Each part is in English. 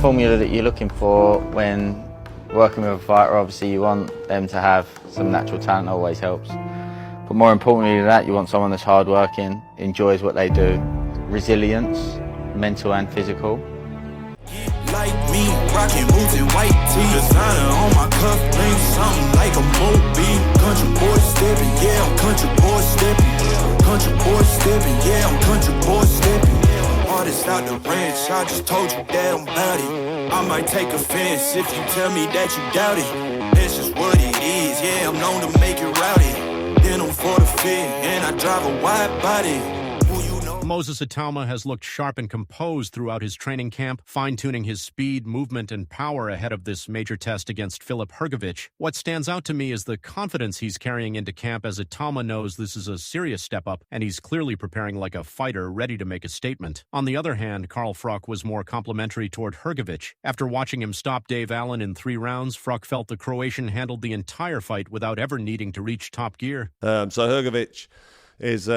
formula that you're looking for when working with a fighter. Obviously you want them to have some natural talent, always helps. But more importantly than that, you want someone that's hardworking, enjoys what they do, resilience, mental and physical. Like me, rocking boots and white tee, designer on my cuff link, something like a movie. Country boy stepping, yeah, I'm country boy stepping. Country boy stepping, yeah, I'm country boy stepping. Artist out the ranch, I just told you that I'm bout it. I might take offense if you tell me that you doubt it. That's just what it is, yeah, I'm known to make it rowdy. Then I'm for the fit, and I drive a wide body. Moses Itauma has looked sharp and composed throughout his training camp, fine-tuning his speed, movement, and power ahead of this major test against Filip Hrgovic. What stands out to me is the confidence he's carrying into camp, as Itauma knows this is a serious step-up, and he's clearly preparing like a fighter ready to make a statement. On the other hand, Carl Fruck was more complimentary toward Hrgovic. After watching him stop Dave Allen in 3 rounds, Fruck felt the Croatian handled the entire fight without ever needing to reach top gear. So Hrgovic is...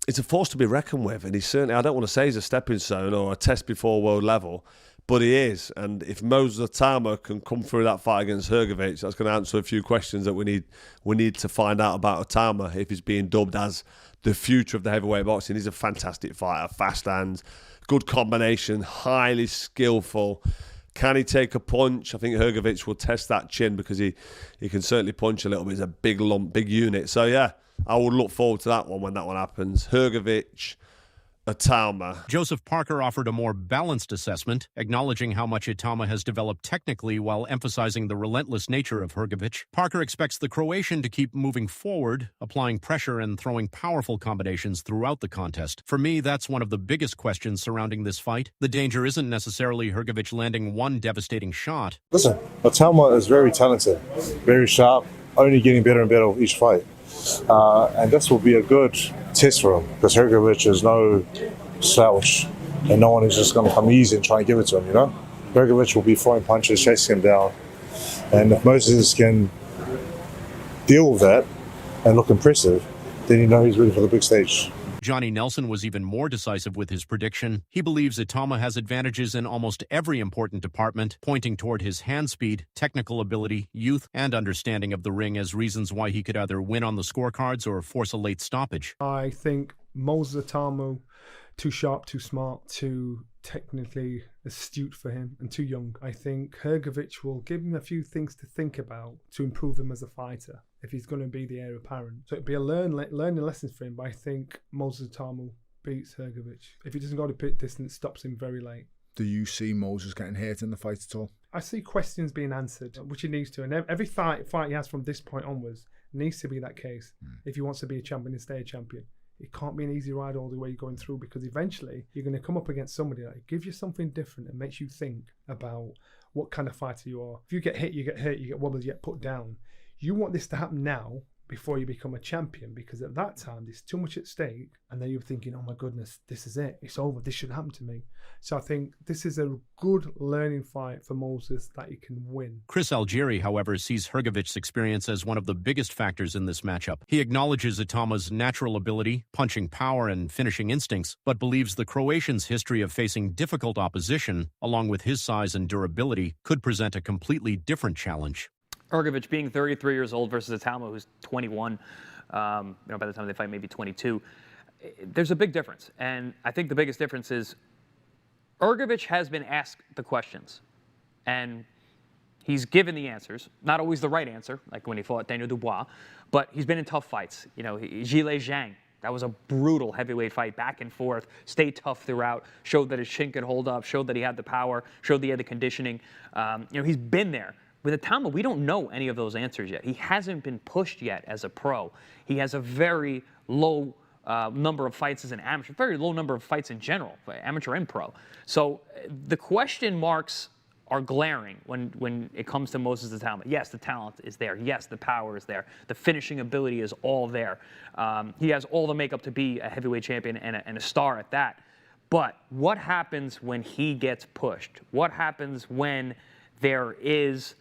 It's a force to be reckoned with, and he's certainly, I don't want to say he's a stepping stone or a test before world level, but he is. And if Moses Itauma can come through that fight against Hrgovic, that's going to answer a few questions that we need to find out about Itauma, if he's being dubbed as the future of the heavyweight boxing. He's a fantastic fighter, fast hands, good combination, highly skillful. Can he take a punch? I think Hrgovic will test that chin, because he can certainly punch a little bit. He's a big lump, big unit. So yeah, I will look forward to that one when that one happens. Hrgovic, Itauma. Joseph Parker offered a more balanced assessment, acknowledging how much Itauma has developed technically while emphasizing the relentless nature of Hrgovic. Parker expects the Croatian to keep moving forward, applying pressure and throwing powerful combinations throughout the contest. For me, that's one of the biggest questions surrounding this fight. The danger isn't necessarily Hrgovic landing one devastating shot. Listen, Itauma is very talented, very sharp, only getting better and better with each fight. And this will be a good test for him, because Hrgovic is no slouch, and no one is just going to come easy and try and give it to him, you know? Hrgovic will be throwing punches, chasing him down, and if Moses can deal with that and look impressive, then you know he's ready for the big stage. Johnny Nelson was even more decisive with his prediction. He believes Itauma has advantages in almost every important department, pointing toward his hand speed, technical ability, youth, and understanding of the ring as reasons why he could either win on the scorecards or force a late stoppage. I think Moses Itauma, too sharp, too smart, too technically astute for him, and too young. I think Hrgovic will give him a few things to think about to improve him as a fighter, if he's going to be the heir apparent. So it'll be a learning lessons for him, but I think Moses Itauma beats Hrgovic. If he doesn't go to pit distance, stops him very late. Do you see Moses getting hurt in the fight at all? I see questions being answered, which he needs to, and every fight he has from this point onwards needs to be that case if he wants to be a champion and stay a champion. It can't be an easy ride all the way you're going through, because eventually you're going to come up against somebody that gives you something different and makes you think about what kind of fighter you are. If you get hit, you get hurt, you get wobbled, you get put down. You want this to happen now before you become a champion, because at that time there's too much at stake, and then you're thinking, oh my goodness, this is it, it's over, this should happen to me. So I think this is a good learning fight for Moses that he can win. Chris Algieri, however, sees Hrgovic's experience as one of the biggest factors in this matchup. He acknowledges Itauma's natural ability, punching power, and finishing instincts, but believes the Croatian's history of facing difficult opposition, along with his size and durability, could present a completely different challenge. Hrgovic being 33 years old versus Itauma, who's 21, by the time they fight, maybe 22. There's a big difference. And I think the biggest difference is Hrgovic has been asked the questions, and he's given the answers. Not always the right answer, like when he fought Daniel Dubois, but he's been in tough fights. Gilles Zhang, that was a brutal heavyweight fight, back and forth, stayed tough throughout, showed that his chin could hold up, showed that he had the power, showed that he had the conditioning. He's been there. With Itauma, we don't know any of those answers yet. He hasn't been pushed yet as a pro. He has a very low number of fights as an amateur, very low number of fights in general, amateur and pro. So the question marks are glaring when it comes to Moses Itauma. Yes, the talent is there. Yes, the power is there. The finishing ability is all there. He has all the makeup to be a heavyweight champion and a star at that. But what happens when he gets pushed? What happens when there is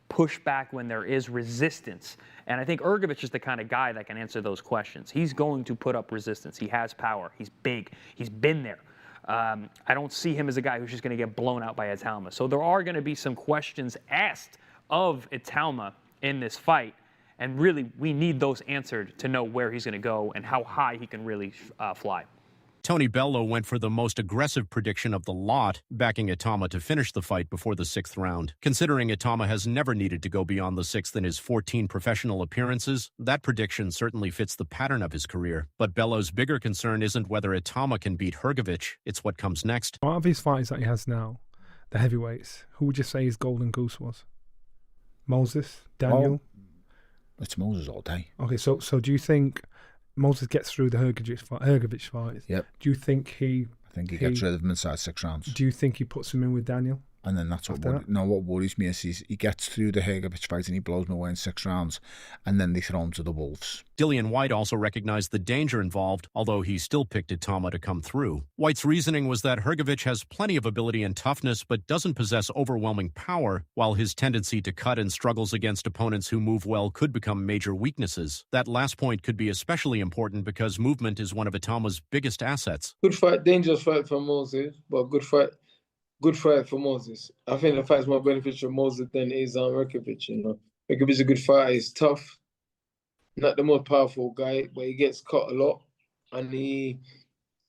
pushback, when there is resistance? And I think Hrgovic is the kind of guy that can answer those questions. He's going to put up resistance. He has power. He's big. He's been there. I don't see him as a guy who's just going to get blown out by Itauma. So there are going to be some questions asked of Itauma in this fight. And really, we need those answered to know where he's going to go and how high he can really fly. Tony Bellow went for the most aggressive prediction of the lot, backing Itauma to finish the fight before the 6th round. Considering Itauma has never needed to go beyond the 6th in his 14 professional appearances, that prediction certainly fits the pattern of his career. But Bellow's bigger concern isn't whether Itauma can beat Hrgovic, it's what comes next. Out of his fights that he has now, the heavyweights, who would you say his golden goose was? Moses? Daniel? It's Moses all day. Okay, so do you think Moses gets through the Hrgovic fight? Yep. Do you think he... I think he gets rid of him inside 6 rounds. Do you think he puts him in with Daniel? And then that's what worries me is he gets through the Hrgovic fight and he blows him away in 6 rounds, and then they throw him to the wolves. Dillian White also recognized the danger involved, although he still picked Itauma to come through. White's reasoning was that Hrgovic has plenty of ability and toughness, but doesn't possess overwhelming power, while his tendency to cut and struggles against opponents who move well could become major weaknesses. That last point could be especially important because movement is one of Itauma's biggest assets. Good fight, dangerous fight for Moses, but good fight for Moses. I think the fight's more beneficial for Moses than it is on Hrgovic, you know. Hrgovic is a good fighter, he's tough, not the most powerful guy, but he gets cut a lot. And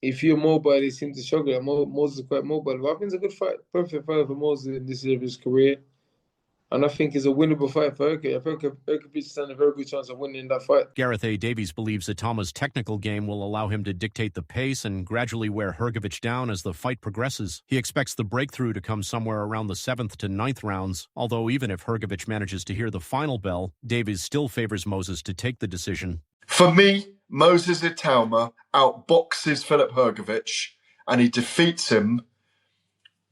if you're mobile, he seems to struggle. Moses is quite mobile. But I think it's a good fight, perfect fight for Moses in this year of his career. And I think it's a winnable fight for Hrgovic. I think Hrgovic stands a very good chance of winning that fight. Gareth A. Davies believes Itauma's technical game will allow him to dictate the pace and gradually wear Hrgovic down as the fight progresses. He expects the breakthrough to come somewhere around the 7th to 9th rounds, although even if Hrgovic manages to hear the final bell, Davies still favors Moses to take the decision. For me, Moses Itauma outboxes Filip Hrgovic and he defeats him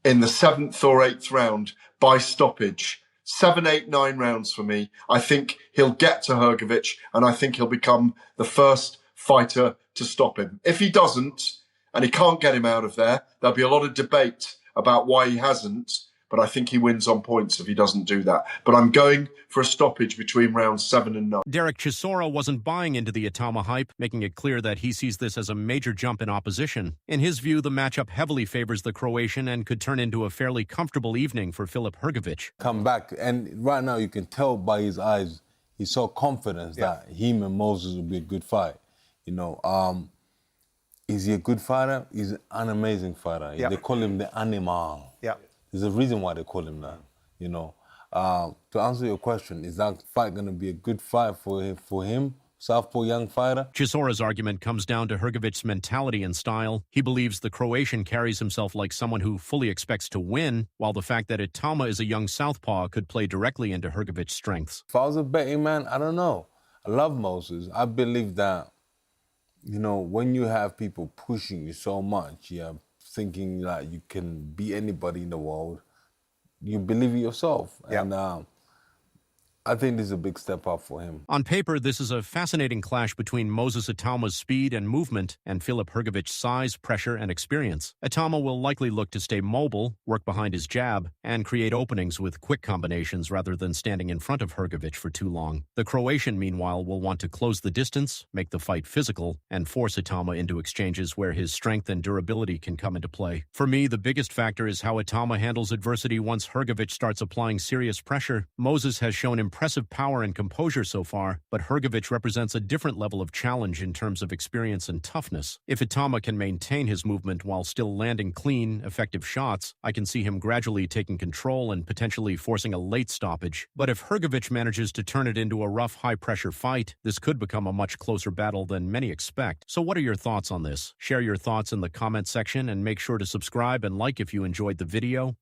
in the 7th or 8th round by stoppage. 7, 8, 9 rounds for me. I think he'll get to Hrgovic and I think he'll become the first fighter to stop him. If he doesn't, and he can't get him out of there, there'll be a lot of debate about why he hasn't, but I think he wins on points if he doesn't do that. But I'm going for a stoppage between rounds 7 and 9. Derek Chisora wasn't buying into the Itauma hype, making it clear that he sees this as a major jump in opposition. In his view, the matchup heavily favors the Croatian and could turn into a fairly comfortable evening for Filip Hrgovic. Come back, and right now you can tell by his eyes, he's so confident that him and Moses will be a good fight. You know, is he a good fighter? He's an amazing fighter. They call him the animal. There's a reason why they call him that, you know. To answer your question, is that fight going to be a good fight for him, southpaw young fighter? Chisora's argument comes down to Hrgovic's mentality and style. He believes the Croatian carries himself like someone who fully expects to win, while the fact that Itauma is a young southpaw could play directly into Hrgovic's strengths. If I was a betting man, I don't know. I love Moses. I believe that, you know, when you have people pushing you so much, thinking that you can beat anybody in the world, you believe in yourself. And I think this is a big step up for him. On paper, this is a fascinating clash between Moses Itauma's speed and movement and Filip Hrgovic's size, pressure, and experience. Itauma will likely look to stay mobile, work behind his jab, and create openings with quick combinations rather than standing in front of Hrgovic for too long. The Croatian, meanwhile, will want to close the distance, make the fight physical, and force Itauma into exchanges where his strength and durability can come into play. For me, the biggest factor is how Itauma handles adversity once Hrgovic starts applying serious pressure. Moses has shown impressive power and composure so far, but Hrgovic represents a different level of challenge in terms of experience and toughness. If Itauma can maintain his movement while still landing clean, effective shots, I can see him gradually taking control and potentially forcing a late stoppage. But if Hrgovic manages to turn it into a rough, high-pressure fight, this could become a much closer battle than many expect. So what are your thoughts on this? Share your thoughts in the comment section and make sure to subscribe and like if you enjoyed the video.